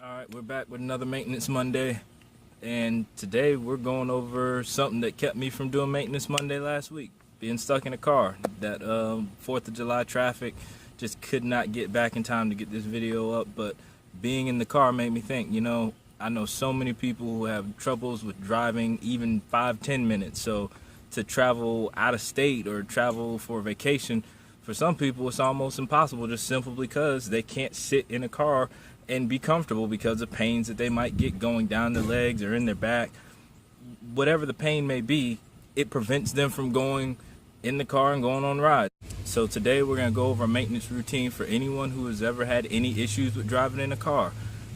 Alright, we're back with another Maintenance Monday, and today we're going over something that kept me from doing Maintenance Monday last week. Being stuck in a car. That 4th of July traffic, just could not get back in time to get this video up, but being in the car made me think, I know so many people who have troubles with driving even 5-10 minutes, so to travel out of state or travel for vacation, for some people it's almost impossible, just simply because they can't sit in a car and be comfortable because of pains that they might get going down their legs or in their back. Whatever the pain may be, it prevents them from going in the car and going on rides. So today we're going to go over a maintenance routine for anyone who has ever had any issues with driving in a car,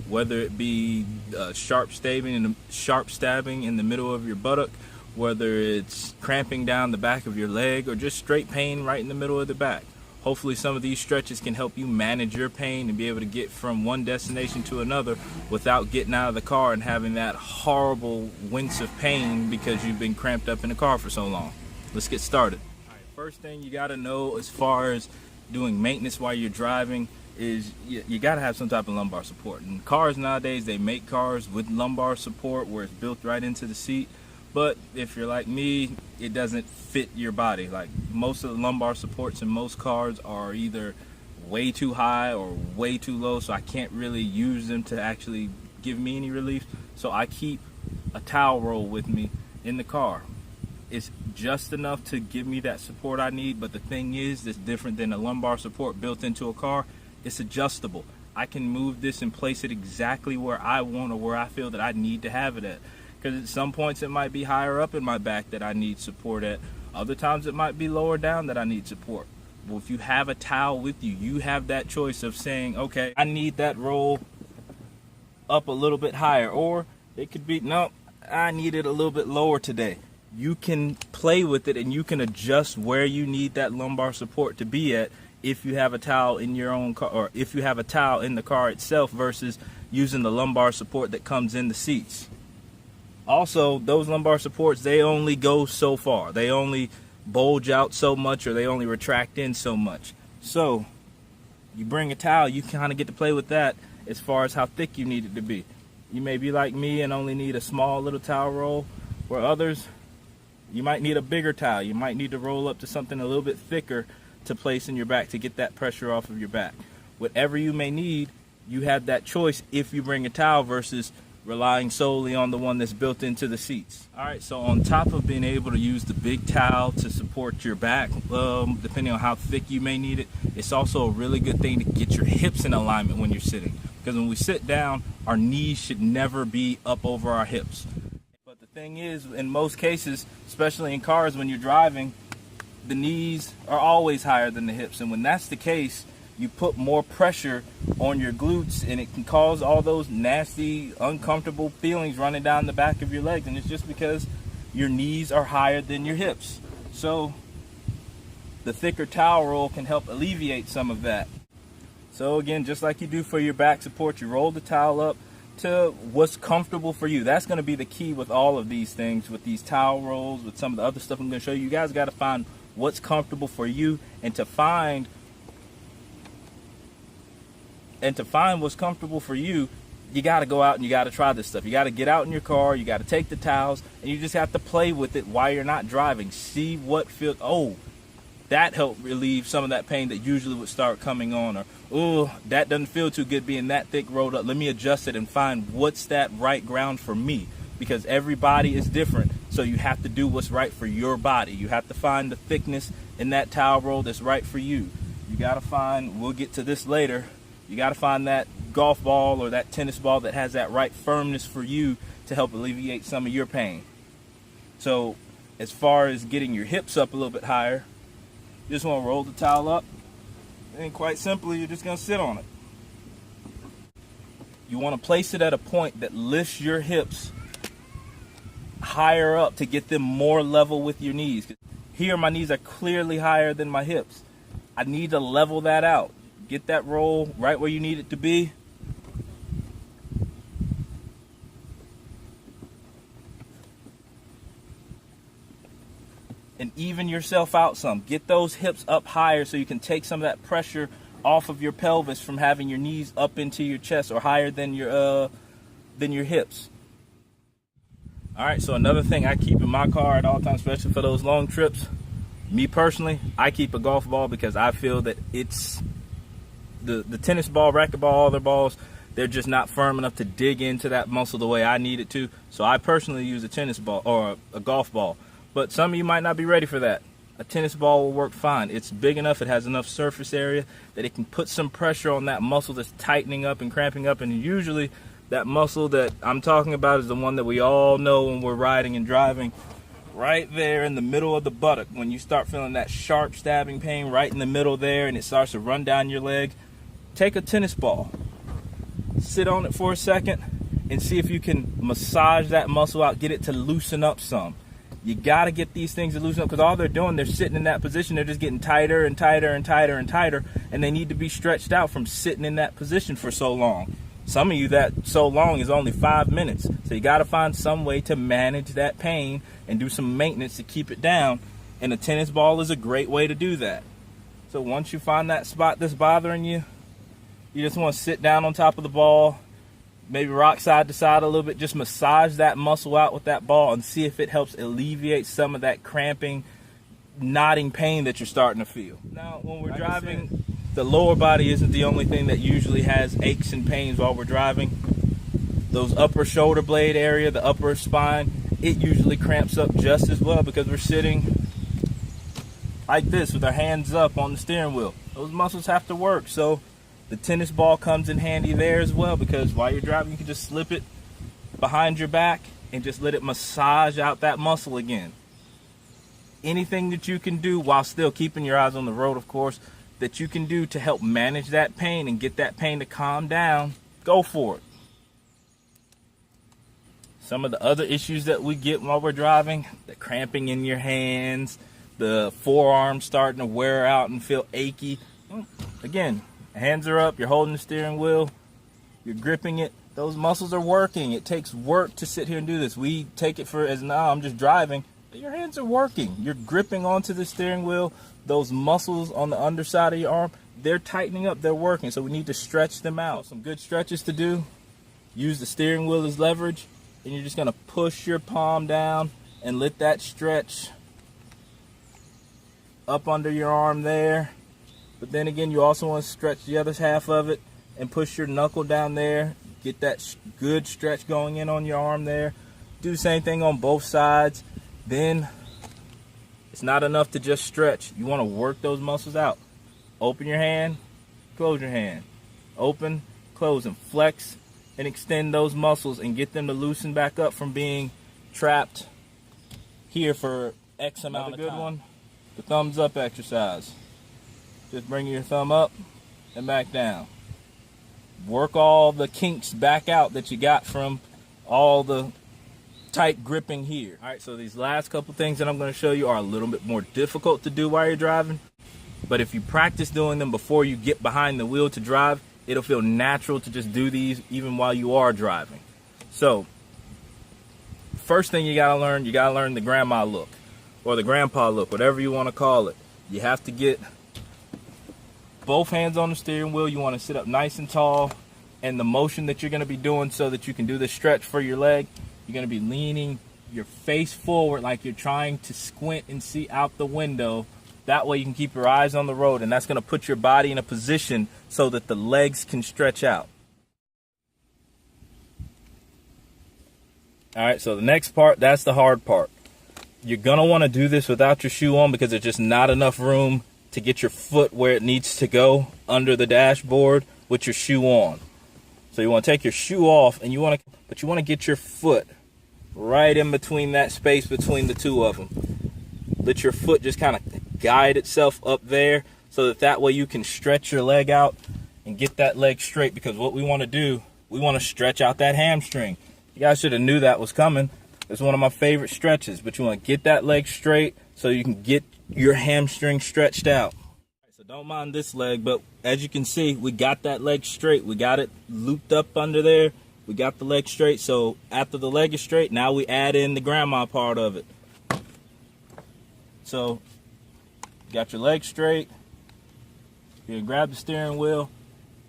whether it be sharp stabbing in the middle of your buttock, whether it's cramping down the back of your leg, or just straight pain right in the middle of the back. Hopefully some of these stretches can help you manage your pain and be able to get from one destination to another without getting out of the car and having that horrible wince of pain because you've been cramped up in the car for so long. Let's get started. All right, first thing you got to know as far as doing maintenance while you're driving is you got to have some type of lumbar support. And cars nowadays, they make cars with lumbar support where it's built right into the seat. But if you're like me, it doesn't fit your body. Like, most of the lumbar supports in most cars are either way too high or way too low, so I can't really use them to actually give me any relief. So I keep a towel roll with me in the car. It's just enough to give me that support I need, but the thing is, it's different than a lumbar support built into a car. It's adjustable. I can move this and place it exactly where I want or where I feel that I need to have it at. Because at some points it might be higher up in my back that I need support at. Other times it might be lower down that I need support. Well, if you have a towel with you, you have that choice of saying, okay, I need that roll up a little bit higher. Or it could be, no, I need it a little bit lower today. You can play with it and you can adjust where you need that lumbar support to be at if you have a towel in your own car, or if you have a towel in the car itself versus using the lumbar support that comes in the seats. Also, those lumbar supports, they only go so far. They only bulge out so much, or they only retract in so much. So you bring a towel, you kind of get to play with that as far as how thick you need it to be. You may be like me and only need a small little towel roll, where others, you might need a bigger towel. You might need to roll up to something a little bit thicker to place in your back to get that pressure off of your back. Whatever you may need, you have that choice if you bring a towel versus relying solely on the one that's built into the seats. All right, so on top of being able to use the big towel to support your back, depending on how thick you may need it, it's also a really good thing to get your hips in alignment when you're sitting. Because when we sit down, our knees should never be up over our hips. But the thing is, in most cases, especially in cars when you're driving, the knees are always higher than the hips. And when that's the case, you put more pressure on your glutes, and it can cause all those nasty, uncomfortable feelings running down the back of your legs. And it's just because your knees are higher than your hips. So the thicker towel roll can help alleviate some of that. So again, just like you do for your back support, you roll the towel up to what's comfortable for you. That's going to be the key with all of these things, with these towel rolls, with some of the other stuff I'm going to show you. You guys got to find what's comfortable for you, and to find what's comfortable for you, you got to go out and you got to try this stuff. You got to get out in your car, you got to take the towels, and you just have to play with it while you're not driving. See what feels, oh, that helped relieve some of that pain that usually would start coming on, or, oh, that doesn't feel too good being that thick rolled up. Let me adjust it and find what's that right ground for me, because every body is different. So you have to do what's right for your body. You have to find the thickness in that towel roll that's right for you. You got to find, we'll get to this later, you got to find that golf ball or that tennis ball that has that right firmness for you to help alleviate some of your pain. So as far as getting your hips up a little bit higher, you just want to roll the towel up, and quite simply, you're just going to sit on it. You want to place it at a point that lifts your hips higher up to get them more level with your knees. Here, my knees are clearly higher than my hips. I need to level that out. Get that roll right where you need it to be. And even yourself out some. Get those hips up higher so you can take some of that pressure off of your pelvis from having your knees up into your chest or higher than your hips. All right, so another thing I keep in my car at all times, especially for those long trips, me personally, I keep a golf ball because I feel that it's the tennis ball, racquetball, all their balls, they're just not firm enough to dig into that muscle the way I need it to. So I personally use a tennis ball or a golf ball. But some of you might not be ready for that. A tennis ball will work fine. It's big enough, it has enough surface area that it can put some pressure on that muscle that's tightening up and cramping up. And usually that muscle that I'm talking about is the one that we all know when we're riding and driving, right there in the middle of the buttock. When you start feeling that sharp stabbing pain right in the middle there and it starts to run down your leg, take a tennis ball, sit on it for a second and see if you can massage that muscle out, get it to loosen up some. You got to get these things to loosen up because all they're doing, they're sitting in that position, they're just getting tighter and tighter and tighter and tighter, and they need to be stretched out from sitting in that position for so long. Some of you, that so long is only 5 minutes. So you got to find some way to manage that pain and do some maintenance to keep it down. And a tennis ball is a great way to do that. So once you find that spot that's bothering you, you just want to sit down on top of the ball, maybe rock side to side a little bit, just massage that muscle out with that ball and see if it helps alleviate some of that cramping, knotting pain that you're starting to feel. Now, when we're driving, the lower body isn't the only thing that usually has aches and pains while we're driving. Those upper shoulder blade area, the upper spine, it usually cramps up just as well because we're sitting like this with our hands up on the steering wheel. Those muscles have to work. So the tennis ball comes in handy there as well because while you're driving, you can just slip it behind your back and just let it massage out that muscle again. Anything that you can do while still keeping your eyes on the road, of course, that you can do to help manage that pain and get that pain to calm down, go for it. Some of the other issues that we get while we're driving, the cramping in your hands, the forearms starting to wear out and feel achy. Again, hands are up, you're holding the steering wheel, you're gripping it, those muscles are working. It takes work to sit here and do this. We take it for as, nah, I'm just driving. But your hands are working. You're gripping onto the steering wheel. Those muscles on the underside of your arm, they're tightening up, they're working. So we need to stretch them out. Some good stretches to do. Use the steering wheel as leverage. And you're just gonna push your palm down and let that stretch up under your arm there. But then again, you also want to stretch the other half of it and push your knuckle down there. Get that good stretch going in on your arm there. Do the same thing on both sides. Then it's not enough to just stretch. You want to work those muscles out. Open your hand, close your hand. Open, close, and flex and extend those muscles and get them to loosen back up from being trapped here for X amount of time. Another good one, the thumbs up exercise. Just bring your thumb up and back down. Work all the kinks back out that you got from all the tight gripping here. All right, so these last couple things that I'm going to show you are a little bit more difficult to do while you're driving. But if you practice doing them before you get behind the wheel to drive, it'll feel natural to just do these even while you are driving. So, first thing you got to learn the grandma look or the grandpa look, whatever you want to call it. You have to get both hands on the steering wheel. You want to sit up nice and tall, and the motion that you're going to be doing so that you can do the stretch for your leg, you're going to be leaning your face forward like you're trying to squint and see out the window. That way you can keep your eyes on the road, and that's going to put your body in a position so that the legs can stretch out. All right, so the next part, that's the hard part. You're going to want to do this without your shoe on because there's just not enough room to get your foot where it needs to go under the dashboard with your shoe on. So you want to take your shoe off, and you want to get your foot right in between that space between the two of them. Let your foot just kind of guide itself up there so that way you can stretch your leg out and get that leg straight, because what we want to do, we want to stretch out that hamstring. You guys should have knew that was coming. It's one of my favorite stretches, but you want to get that leg straight so you can get your hamstring stretched out. So don't mind this leg, but as you can see, we got that leg straight. We got it looped up under there. We got the leg straight. So after the leg is straight, now we add in the grandma part of it. So got your leg straight. You're gonna grab the steering wheel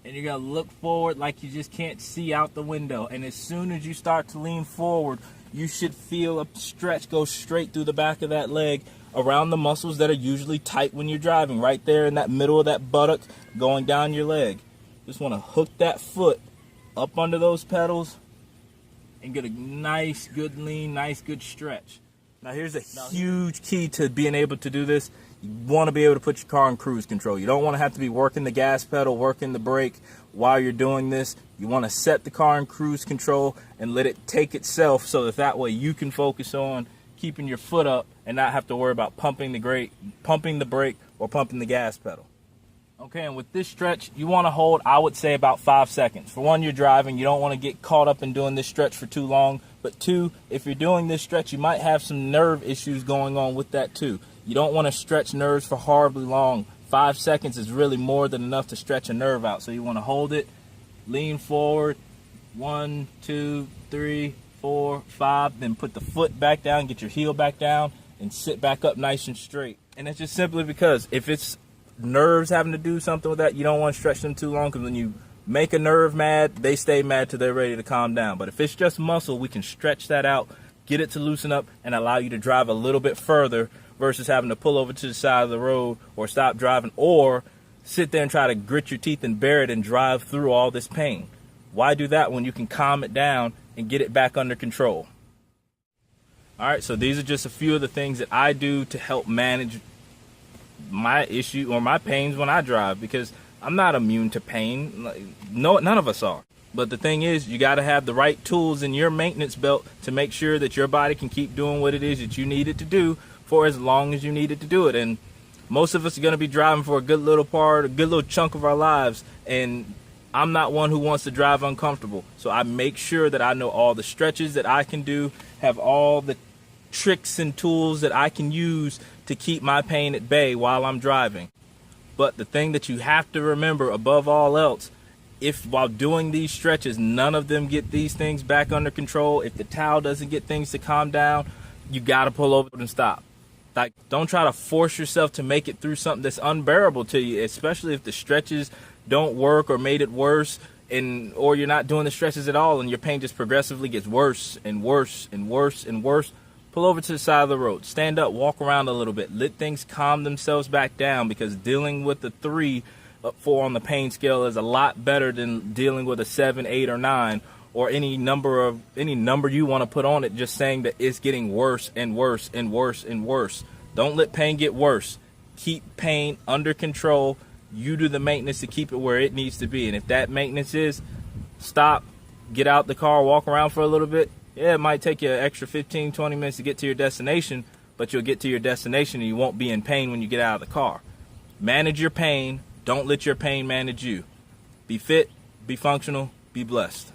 and you're gonna look forward like you just can't see out the window. And as soon as you start to lean forward, you should feel a stretch go straight through the back of that leg around the muscles that are usually tight when you're driving, right there in that middle of that buttock going down your leg. Just want to hook that foot up under those pedals and get a nice good lean, nice good stretch. Now here's a huge key to being able to do this. You want to be able to put your car in cruise control. You don't want to have to be working the gas pedal, working the brake while you're doing this. You want to set the car in cruise control and let it take itself, so that way you can focus on keeping your foot up and not have to worry about pumping the brake, or pumping the gas pedal. Okay, and with this stretch, you want to hold, I would say, about 5 seconds. For one, you're driving. You don't want to get caught up in doing this stretch for too long. But two, if you're doing this stretch, you might have some nerve issues going on with that too. You don't want to stretch nerves for horribly long. 5 seconds is really more than enough to stretch a nerve out. So you want to hold it, lean forward, 1, 2, 3, 4, 5, then put the foot back down, get your heel back down, and sit back up nice and straight. And it's just simply because if it's nerves having to do something with that, you don't want to stretch them too long, because when you make a nerve mad, they stay mad till they're ready to calm down. But if it's just muscle, we can stretch that out, get it to loosen up, and allow you to drive a little bit further versus having to pull over to the side of the road or stop driving or sit there and try to grit your teeth and bear it and drive through all this pain. Why do that when you can calm it down and get it back under control? All right, so these are just a few of the things that I do to help manage my issue or my pains when I drive, because I'm not immune to pain. No, none of us are. But the thing is, you got to have the right tools in your maintenance belt to make sure that your body can keep doing what it is that you need it to do for as long as you need it to do it. And most of us are going to be driving for a good little chunk of our lives. And I'm not one who wants to drive uncomfortable. So I make sure that I know all the stretches that I can do, have all the tricks and tools that I can use to keep my pain at bay while I'm driving. But the thing that you have to remember above all else, if while doing these stretches, none of them get these things back under control, if the towel doesn't get things to calm down, you got to pull over and stop. Like, don't try to force yourself to make it through something that's unbearable to you, especially if the stretches don't work or made it worse, or you're not doing the stretches at all and your pain just progressively gets worse and worse and worse and worse. Pull over to the side of the road, stand up, walk around a little bit, let things calm themselves back down, because dealing with the 3 or 4 on the pain scale is a lot better than dealing with a 7, 8, or 9, or any number you want to put on it, just saying that it's getting worse and worse and worse and worse. Don't let pain get worse. Keep pain under control. You do the maintenance to keep it where it needs to be. And if that maintenance is stop, get out the car, walk around for a little bit, yeah, it might take you an extra 15, 20 minutes to get to your destination, but you'll get to your destination and you won't be in pain when you get out of the car. Manage your pain. Don't let your pain manage you. Be fit, be functional, be blessed.